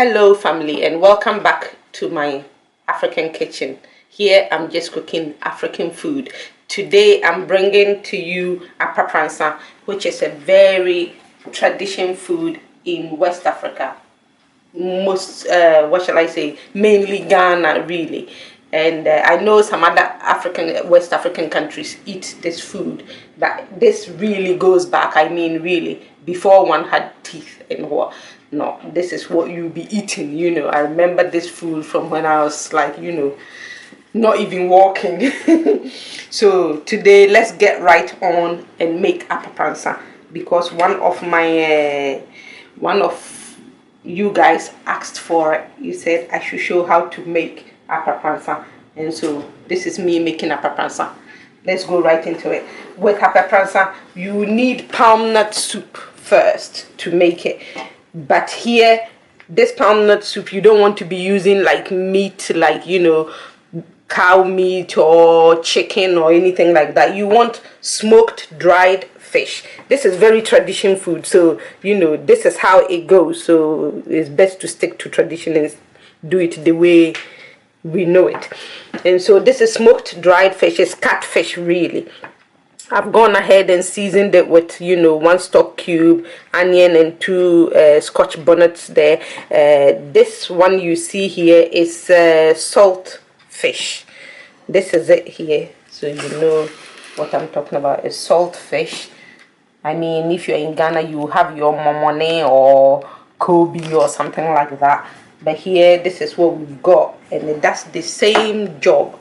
Hello family, and welcome back to my African kitchen. Here I'm just cooking African food. Today I'm bringing to you Apapransa, which is a very traditional food in West Africa. Most what shall I say, mainly Ghana really. And I know some other West African countries eat this food, but this really goes back, I mean really, before one had teeth and what. No, this is what you'll be eating, you know. I remember this food from when I was like, you know, not even walking. So today let's get right on and make Apapransa, because one of you guys asked for it. You said I should show how to make Apapransa, and so this is me making Apapransa. Let's go right into it. With Apapransa, you need palm nut soup first to make it. But here, this palm nut soup, you don't want to be using like meat, like, you know, cow meat or chicken or anything like that. You want smoked dried fish. This is very traditional food, so you know this is how it goes. So it's best to stick to tradition and do it the way we know it. And so this is smoked dried fish. It's catfish really. I've gone ahead and seasoned it with, you know, 1 stock cube, onion, and 2 Scotch bonnets there. This one you see here is salt fish. This is it here, so you know what I'm talking about. Is salt fish. I mean, if you're in Ghana, you have your momone or Kobe or something like that. But here, this is what we've got, and it does the same job.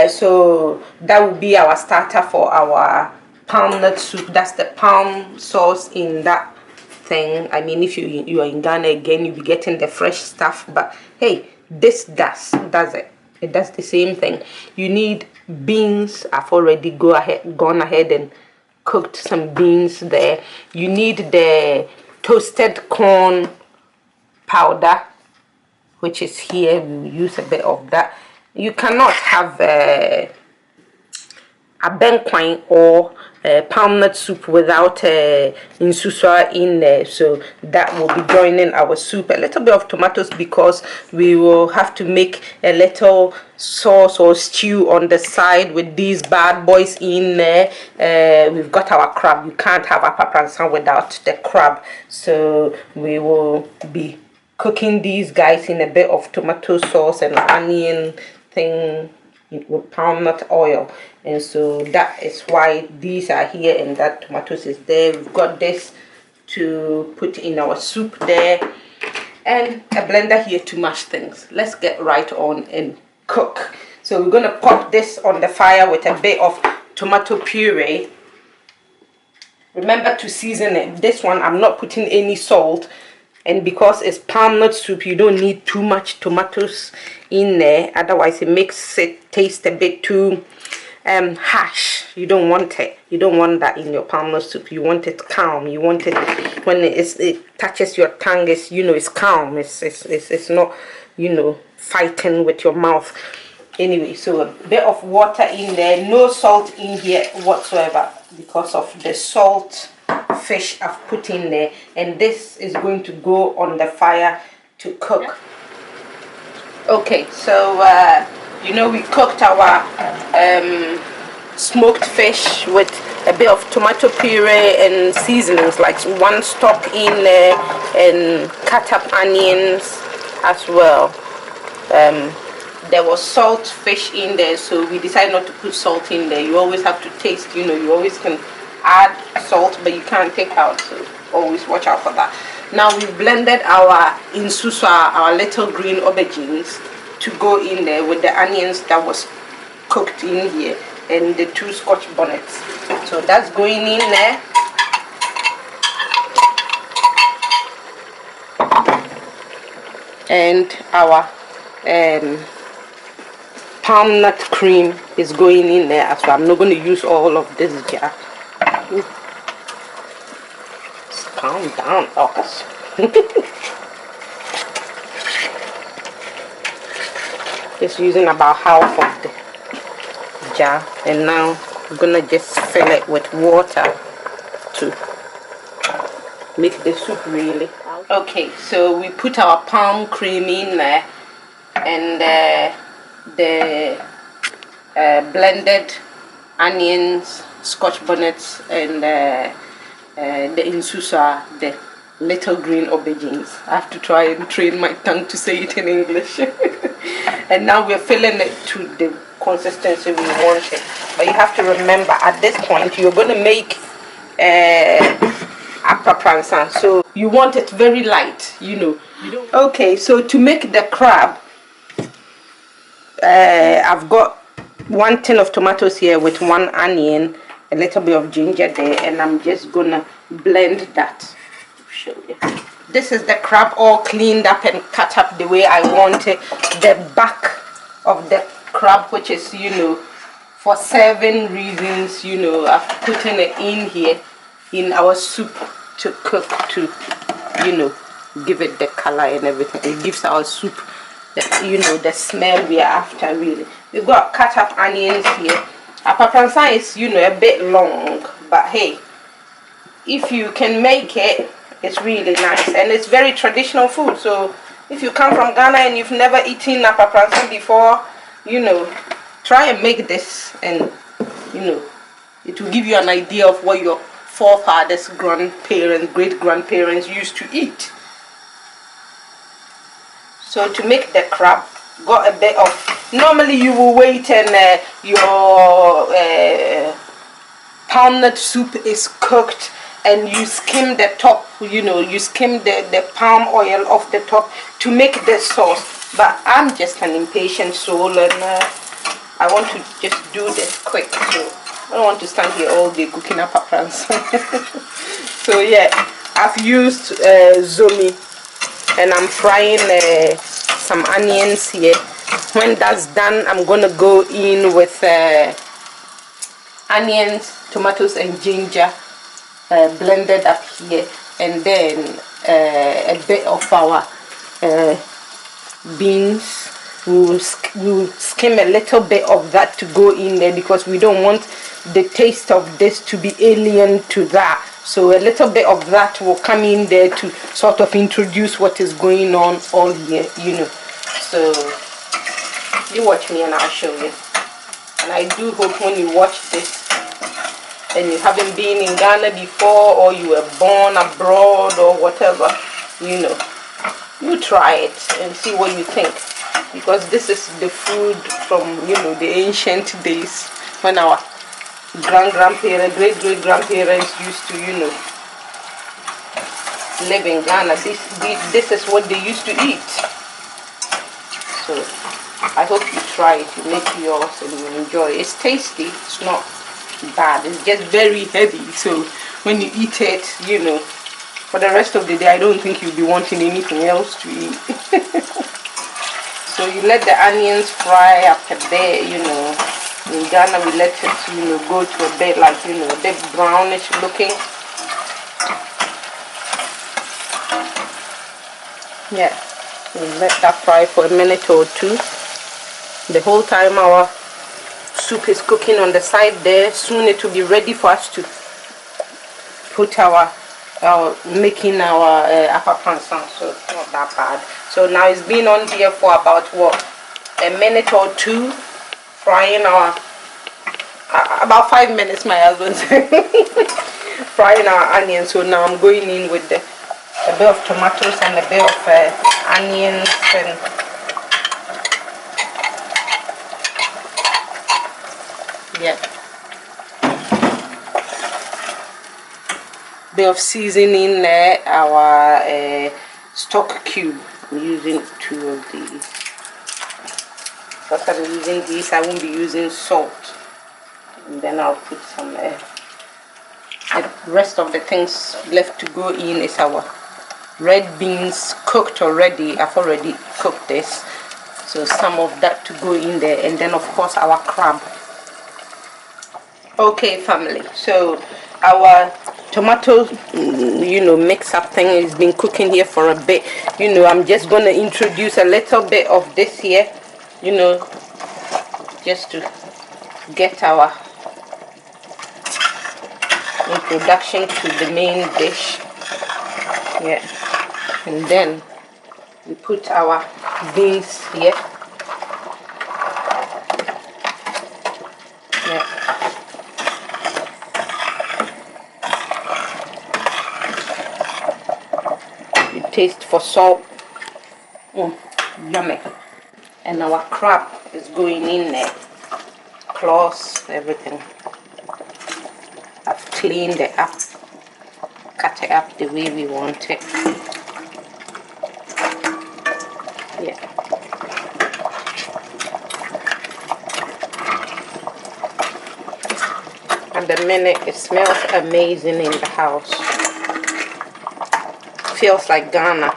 So that will be our starter for our palm nut soup. That's the palm sauce in that thing. I mean, if you are in Ghana again, you'll be getting the fresh stuff. But hey, this does it. It does the same thing. You need beans. I've already gone ahead and cooked some beans there. You need the toasted corn powder, which is here. We'll use a bit of that. You cannot have a benkwine or palm nut soup without insusua in there. So that will be joining our soup. A little bit of tomatoes, because we will have to make a little sauce or stew on the side with these bad boys in there. We've got our crab. You can't have Apapransa without the crab. So we will be cooking these guys in a bit of tomato sauce and onion thing with palm nut oil. And so that is why these are here and that tomatoes is there. We've got this to put in our soup there, and a blender here to mash things. Let's get right on and cook. So we're gonna pop this on the fire with a bit of tomato puree. Remember to season it. This one I'm not putting any salt, and because it's palm nut soup, you don't need too much tomatoes in there, otherwise it makes it taste a bit too harsh. You don't want it. You don't want that in your palm nut soup. You want it calm. You want it when it touches your tongue, it's, you know, it's calm. It's not, you know, fighting with your mouth. Anyway, so a bit of water in there. No salt in here whatsoever, because of the salt fish I've put in there. And this is going to go on the fire to cook. Okay, so you know, we cooked our smoked fish with a bit of tomato puree and seasonings, like 1 stock in there, and cut up onions as well. There was salt fish in there, so we decided not to put salt in there. You always have to taste, you know, you always can add salt, but you can't take out, so always watch out for that. Now we blended our insusua, our little green aubergines, to go in there with the onions that was cooked in here, and the 2 Scotch bonnets. So that's going in there. And our palm nut cream is going in there as well. I'm not going to use all of this jar. Calm down, August. Just using about half of the jar, and now we're gonna just fill it with water to make the soup really. Okay, so we put our palm cream in there, and the blended onions, Scotch bonnets, and the insusa, the little green aubergines. I have to try and train my tongue to say it in English. And now we're filling it to the consistency we want it. But you have to remember, at this point, you're going to make Apapransa, so you want it very light, you know. Okay, so to make the crab, I've got 1 tin of tomatoes here with 1 onion, a little bit of ginger there, and I'm just gonna blend that. Show you. This is the crab all cleaned up and cut up the way I want it. The back of the crab, which is, you know, for serving reasons, you know, I've put it in here in our soup to cook, to, you know, give it the color and everything. It gives our soup, you know, the smell we are after, really. We've got cut up onions here. Apapransa is, you know, a bit long, but hey, if you can make it, it's really nice, and it's very traditional food. So if you come from Ghana and you've never eaten Apapransa before, you know, try and make this, and you know, it will give you an idea of what your forefathers, grandparents, great-grandparents used to eat. So to make the crab, got a bit of, normally you will wait and your palm nut soup is cooked and you skim the top, you know, you skim the palm oil off the top to make the sauce. But I'm just an impatient soul, and I want to just do this quick, so I don't want to stand here all day cooking up Apapransa. So yeah, I've used zomi, and I'm frying some onions here. When that's done, I'm gonna go in with onions, tomatoes, and ginger blended up here, and then a bit of our beans. We'll skim a little bit of that to go in there, because we don't want the taste of this to be alien to that. So a little bit of that will come in there to sort of introduce what is going on all here, you know. So you watch me and I'll show you. And I do hope when you watch this and you haven't been in Ghana before, or you were born abroad or whatever, you know, you try it and see what you think. Because this is the food from, you know, the ancient days when our grandparents, great-great-grandparents used to, you know, live in Ghana. This is what they used to eat. So I hope you try it, you make yours and you enjoy it. It's tasty, it's not bad, it's just very heavy. So when you eat it, you know, for the rest of the day, I don't think you'll be wanting anything else to eat. So you let the onions fry up a bit, you know. In Ghana, we let it, you know, go to a bit like, you know, a bit brownish looking. Yeah, we let that fry for a minute or two. The whole time our soup is cooking on the side there. Soon it will be ready for us to put our making our Apapransa, so it's not that bad. So now it's been on here for about what, a minute or two, frying our about 5 minutes, my husband said. Frying our onions. So now I'm going in with a bit of tomatoes and a bit of onions, and yeah, bit of seasoning there, our stock cube. I'm using 2 of these. Because I'm using these, I won't be using salt. And then I'll put some, the rest of the things left to go in is our red beans cooked already. I've already cooked this. So some of that to go in there. And then of course our crab. Okay family, so our tomato, you know, mix up thing has been cooking here for a bit. You know, I'm just going to introduce a little bit of this here, you know, just to get our introduction to the main dish. Yeah, And then we put our beans here. Yeah. You taste for salt. Yummy. And our crab is going in there. Claws, everything. I've cleaned it up, cut it up the way we want it. Yeah. And the minute it smells amazing in the house. Feels like Ghana.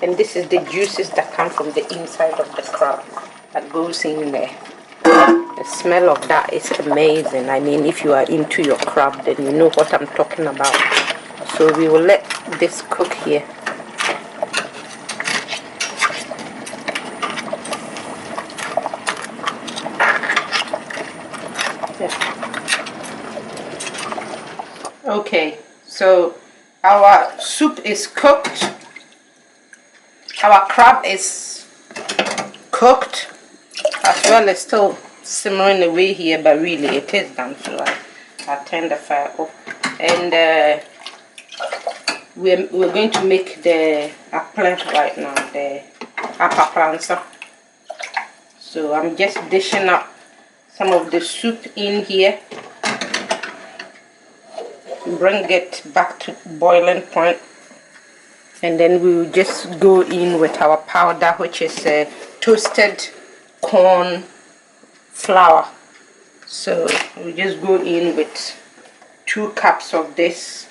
And this is the juices that come from the inside of the crab that goes in there. The smell of that is amazing. I mean, if you are into your crab, then you know what I'm talking about. So we will let this cook here. Okay, so our soup is cooked. Our crab is cooked as well. It's still simmering away here, but really it is done. So I'll turn the fire off. And we're going to make the Akplijii right now, the Apapransa. So I'm just dishing up some of the soup in here. Bring it back to boiling point. And then we will just go in with our powder, which is toasted corn flour. So we just go in with 2 cups of this,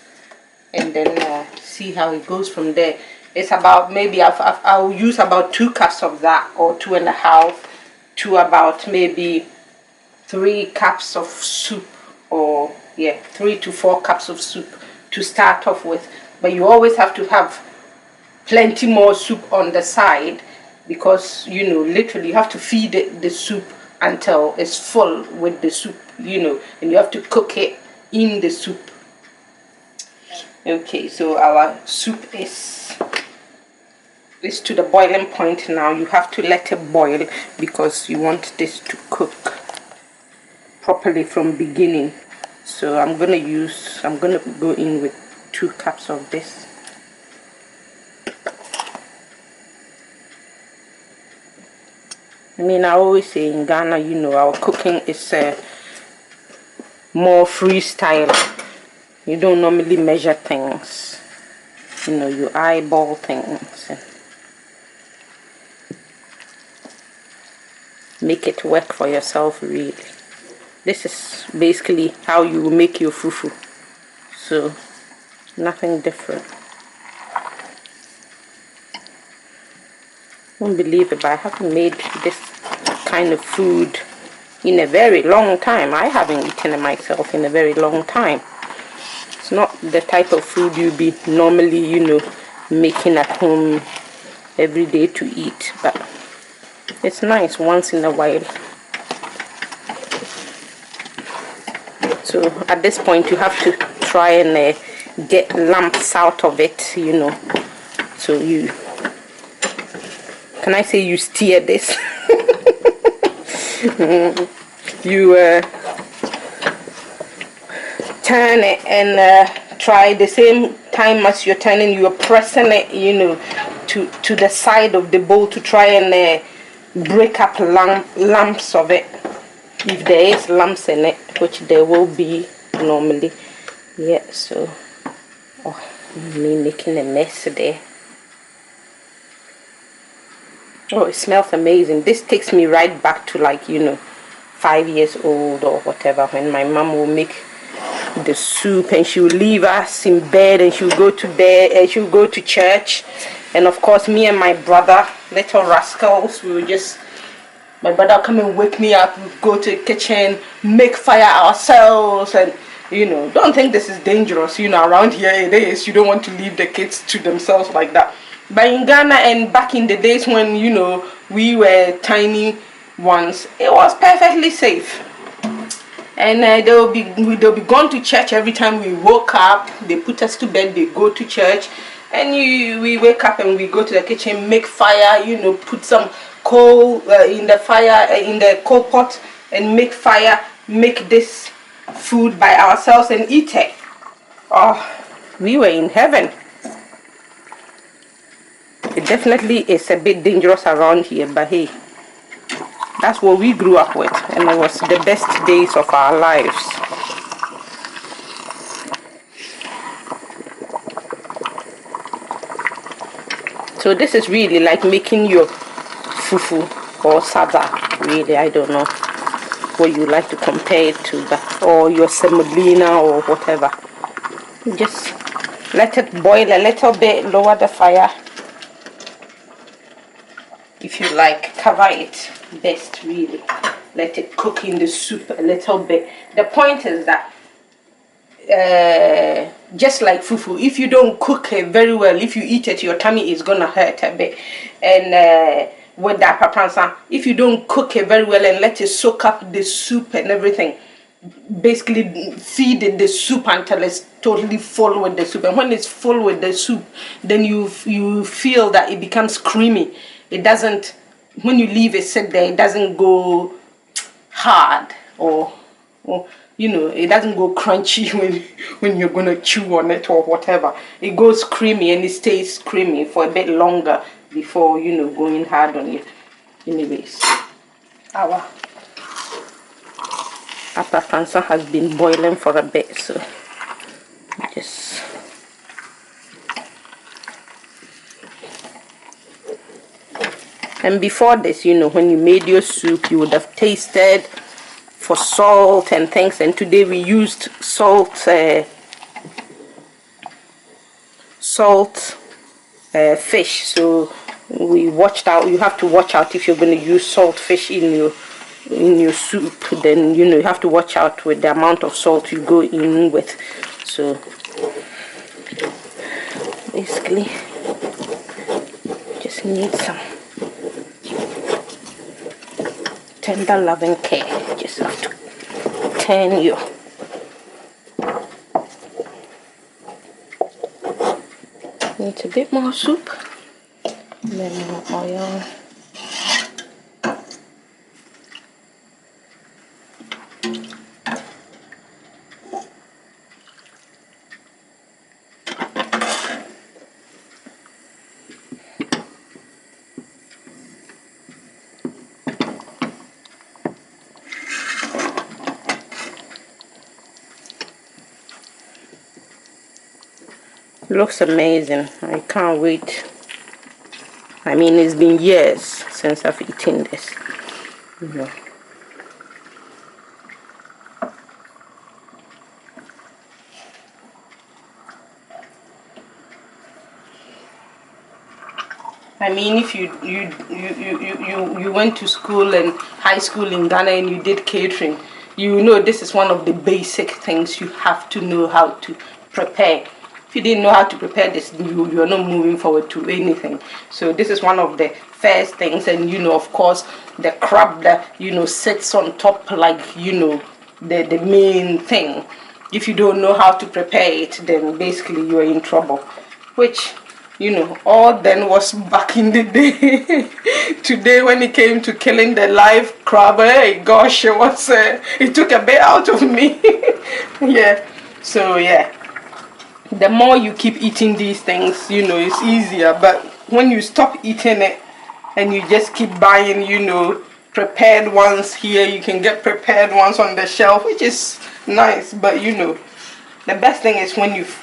and then see how it goes from there. It's about, maybe I'll use about 2 cups of that, or 2.5, to about maybe 3 cups of soup, or yeah, 3 to 4 cups of soup to start off with. But you always have to have plenty more soup on the side, because you know, literally you have to feed it the soup until it's full with the soup, you know, and you have to cook it in the soup. Okay, so our soup is to the boiling point now. You have to let it boil because you want this to cook properly from beginning. So I'm gonna go in with 2 cups of this. I mean, I always say in Ghana, you know, our cooking is more freestyle. You don't normally measure things. You know, you eyeball things and make it work for yourself, really. This is basically how you will make your fufu. So, nothing different. Won't believe it, but I haven't made this kind of food in a very long time. I haven't eaten it myself in a very long time. It's not the type of food you be normally, you know, making at home every day to eat, but it's nice once in a while. So at this point you have to try and get lumps out of it, you know. So you, can I say you steer this? You turn it and try the same time as you're turning, you're pressing it, you know, to the side of the bowl to try and break up lumps of it. If there is lumps in it, which there will be normally. Yeah, so me making a mess there. Oh, it smells amazing. This takes me right back to, like, you know, 5 years old or whatever, when my mom will make the soup and she will leave us in bed and she will go to bed and she will go to church. And of course, me and my brother, little rascals, we will just, my brother will come and wake me up, we'll go to the kitchen, make fire ourselves, and you know, don't think this is dangerous. You know, around here it is. You don't want to leave the kids to themselves like that. But in Ghana and back in the days when, you know, we were tiny ones, it was perfectly safe. And they'll be gone to church every time we woke up. They put us to bed, they go to church, and we wake up and we go to the kitchen, make fire, you know, put some coal in the fire, in the coal pot, and make fire, make this food by ourselves and eat it. Oh, we were in heaven. It definitely is a bit dangerous around here, but hey, that's what we grew up with, and it was the best days of our lives. So this is really like making your fufu or sada, really. I don't know what you like to compare it to, but, or your semolina or whatever. Just let it boil a little bit, lower the fire. If you like, cover it best, really. Let it cook in the soup a little bit. The point is that just like fufu, if you don't cook it very well, if you eat it, your tummy is gonna hurt a bit. And with the Apapransa, if you don't cook it very well and let it soak up the soup and everything, basically feed it the soup until it's totally full with the soup. And when it's full with the soup, then you feel that it becomes creamy. It doesn't, when you leave it sit there, it doesn't go hard or you know, it doesn't go crunchy when you're gonna chew on it or whatever. It goes creamy and it stays creamy for a bit longer before, you know, going hard on it. Anyways, our Apapransa has been boiling for a bit, so just and before this, you know, when you made your soup, you would have tasted for salt and things, and today we used salt fish, so we watched out. You have to watch out if you're going to use salt fish in your soup. Then, you know, you have to watch out with the amount of salt you go in with. So basically just need some tender loving care. Just have to turn you. Needs a bit more soup, and then more oil. Looks amazing. I can't wait. I mean, it's been years since I've eaten this. You know. I mean, if you went to school and high school in Ghana and you did catering, you know this is one of the basic things you have to know how to prepare. If you didn't know how to prepare this, you're not moving forward to anything. So this is one of the first things. And, you know, of course, the crab that, you know, sits on top, like, you know, the main thing. If you don't know how to prepare it, then basically you're in trouble. Which, you know, all then was back in the day. Today, when it came to killing the live crab, hey, gosh, it took a bit out of me. Yeah, so yeah. The more you keep eating these things, you know, it's easier. But when you stop eating it and you just keep buying, you know, prepared ones here, you can get prepared ones on the shelf, which is nice. But, you know, the best thing is when you've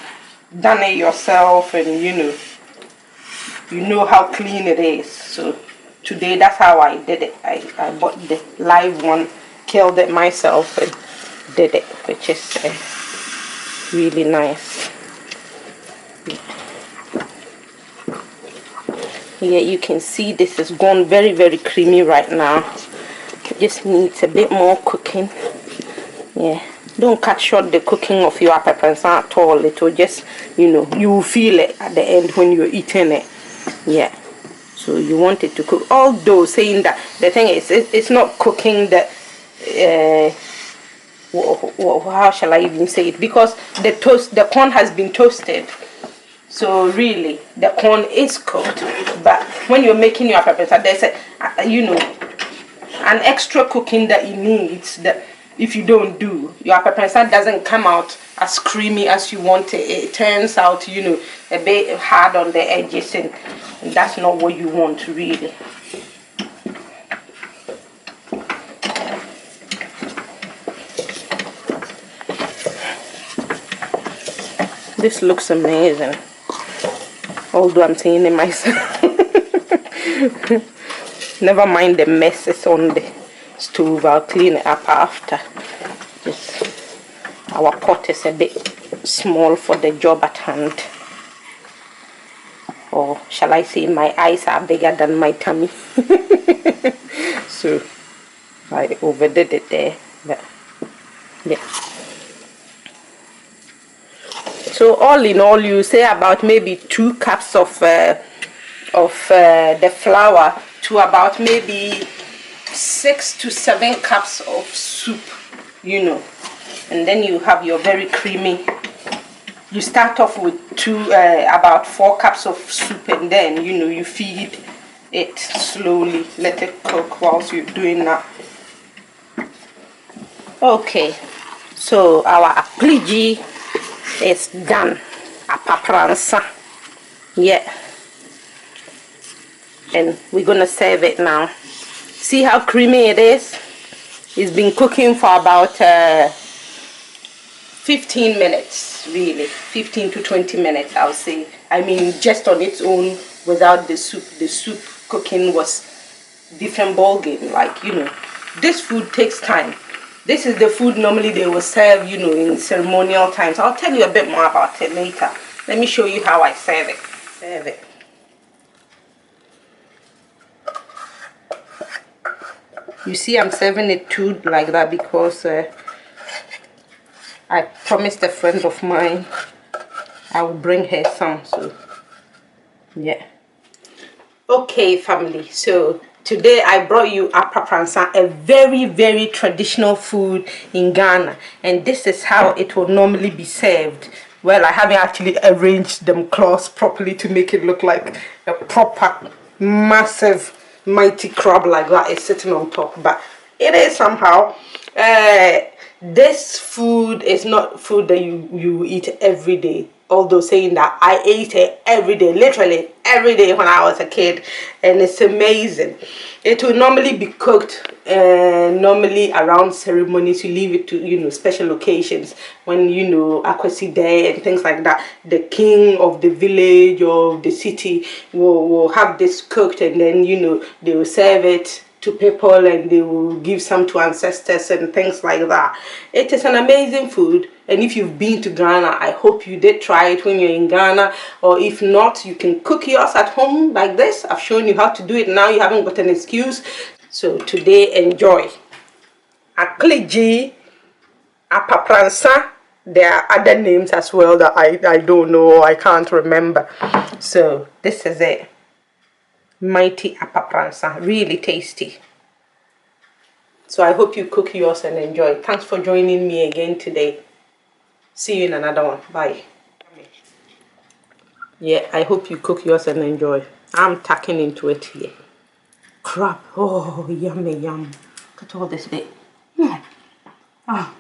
done it yourself and, you know how clean it is. So today, that's how I did it. I bought the live one, killed it myself and did it, which is really nice. Here you can see this is gone very, very creamy right now. It just needs a bit more cooking. Yeah, don't cut short the cooking of your Apapransa at all. It will just, you know, you will feel it at the end when you're eating it. Yeah, so you want it to cook. Although saying that, the thing is, it's not cooking the how shall I even say it? Because the corn has been toasted. So really, the corn is cooked. But when you're making your Aprapransa, there's an extra cooking that it needs that if you don't do, your Aprapransa doesn't come out as creamy as you want it. It turns out, a bit hard on the edges, and that's not what you want really. This looks amazing, although I'm saying it myself. Never mind the messes on the stove, I'll clean it up after. Our pot is a bit small for the job at hand. Or shall I say my eyes are bigger than my tummy. So I overdid it there. But yeah. So all in all, you say about maybe 2 cups of the flour to about maybe 6 to 7 cups of soup, and then you have your very creamy. You start off with about 4 cups of soup, and then you feed it slowly, let it cook whilst you're doing that. Okay, so our Akplijii is done. Apapransa, yeah, and we're gonna serve it now. See how creamy it is? It's been cooking for about 15 minutes, really, 15 to 20 minutes, I'll say. I mean, just on its own, without the soup. The soup cooking was different ball game. Like, this food takes time. This is the food normally they will serve, in ceremonial times. I'll tell you a bit more about it later. Let me show you how I serve it. You see, I'm serving it too like that because I promised a friend of mine I will bring her some. So, yeah. Okay, family. So today I brought you Aprapransa, a very, very traditional food in Ghana, and this is how it will normally be served. Well, I haven't actually arranged them cloths properly to make it look like a proper, massive, mighty crab like that is sitting on top, but it is somehow. This food is not food that you eat every day. Although saying that, I ate it every day, literally every day when I was a kid, and it's amazing. It will normally be cooked normally around ceremonies. You leave it to special occasions when Akplijii Day and things like that. The king of the village or the city will have this cooked, and then they will serve it to people, and they will give some to ancestors and things like that. It is an amazing food, and if you've been to Ghana, I hope you did try it when you're in Ghana, or if not, you can cook yours at home like this. I've shown you how to do it now. You haven't got an excuse. So today, enjoy Akplijii, Apapransa. There are other names as well that I don't know, I can't remember. So this is it. Mighty Apapransa, really tasty. So I hope you cook yours and enjoy. Thanks for joining me again today. See you in another one. Bye. Yeah, I hope you cook yours and enjoy. I'm tucking into it here. Crab. Oh, yummy, yum. Look at all this bit. Yeah. Ah.